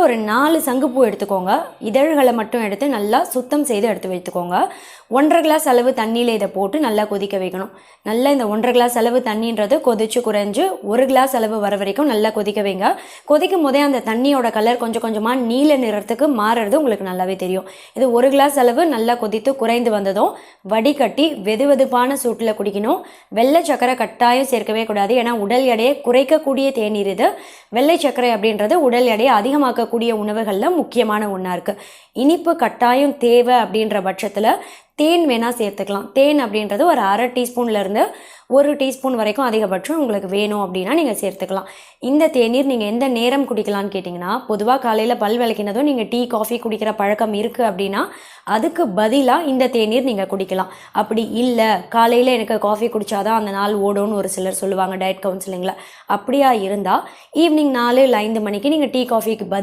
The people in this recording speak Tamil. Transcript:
ஒரு 4 சங்குப்பூ எடுத்துக்கோங்க. இதழ்களை மட்டும் எடுத்து நல்லா சுத்தம் செய்து எடுத்து வைத்துக்கோங்க. 1.5 கிளாஸ் அளவு தண்ணியில் இதை போட்டு நல்லா கொதிக்க வைக்கணும். நல்லா இந்த 1.5 கிளாஸ் அளவு தண்ணின்றது கொதிச்சு குறைஞ்சு 1 கிளாஸ் அளவு வர வரைக்கும் நல்லா கொதிக்க வைங்க. கொதிக்கும் போதே அந்த தண்ணியோட கலர் கொஞ்சம் கொஞ்சமாக நீல நிறத்துக்கு மாறுறது உங்களுக்கு நல்லாவே தெரியும். இது 1 கிளாஸ் அளவு நல்லா கொதித்து குறைந்து வந்ததும் வடிகட்டி வெதுவெதுப்பான சூட்டில் குடிக்கணும். வெள்ளை சர்க்கரை கட்டாயம் சேர்க்கவே கூடாது. ஏன்னா உடல் எடையை குறைக்கக்கூடிய தேநீர் இது. வெள்ளை சர்க்கரை அப்படின்றது உடல் எடையை அதிகமாக்கக்கூடிய உணவுகளில் முக்கியமான ஒன்றா இருக்குது. இனிப்பு கட்டாயம் தேவை அப்படின்ற பட்சத்தில் தேன் வேணால் சேர்த்துக்கலாம். தேன் அப்படின்றது ஒரு 1/2 டீஸ்பூன்லேருந்து 1 டீஸ்பூன் வரைக்கும் அதிகபட்சம் உங்களுக்கு வேணும் அப்படின்னா நீங்கள் சேர்த்துக்கலாம். இந்த தேநீர் நீங்கள் எந்த நேரம் குடிக்கலான்னு கேட்டிங்கன்னா, பொதுவாக காலையில் பல் விளக்கினதும் நீங்கள் டீ காஃபி குடிக்கிற பழக்கம் இருக்குது அப்படின்னா அதுக்கு பதிலாக இந்த தேநீர் நீங்கள் குடிக்கலாம். அப்படி இல்லை, காலையில் எனக்கு காஃபி குடித்தாதான் அந்த நாள் ஓடும்னு ஒரு சிலர் சொல்லுவாங்க டயட் கவுன்சிலிங்கில், அப்படியா இருந்தால் ஈவினிங் 4 இல்லை 5 மணிக்கு நீங்கள் டீ காஃபிக்கு பதில்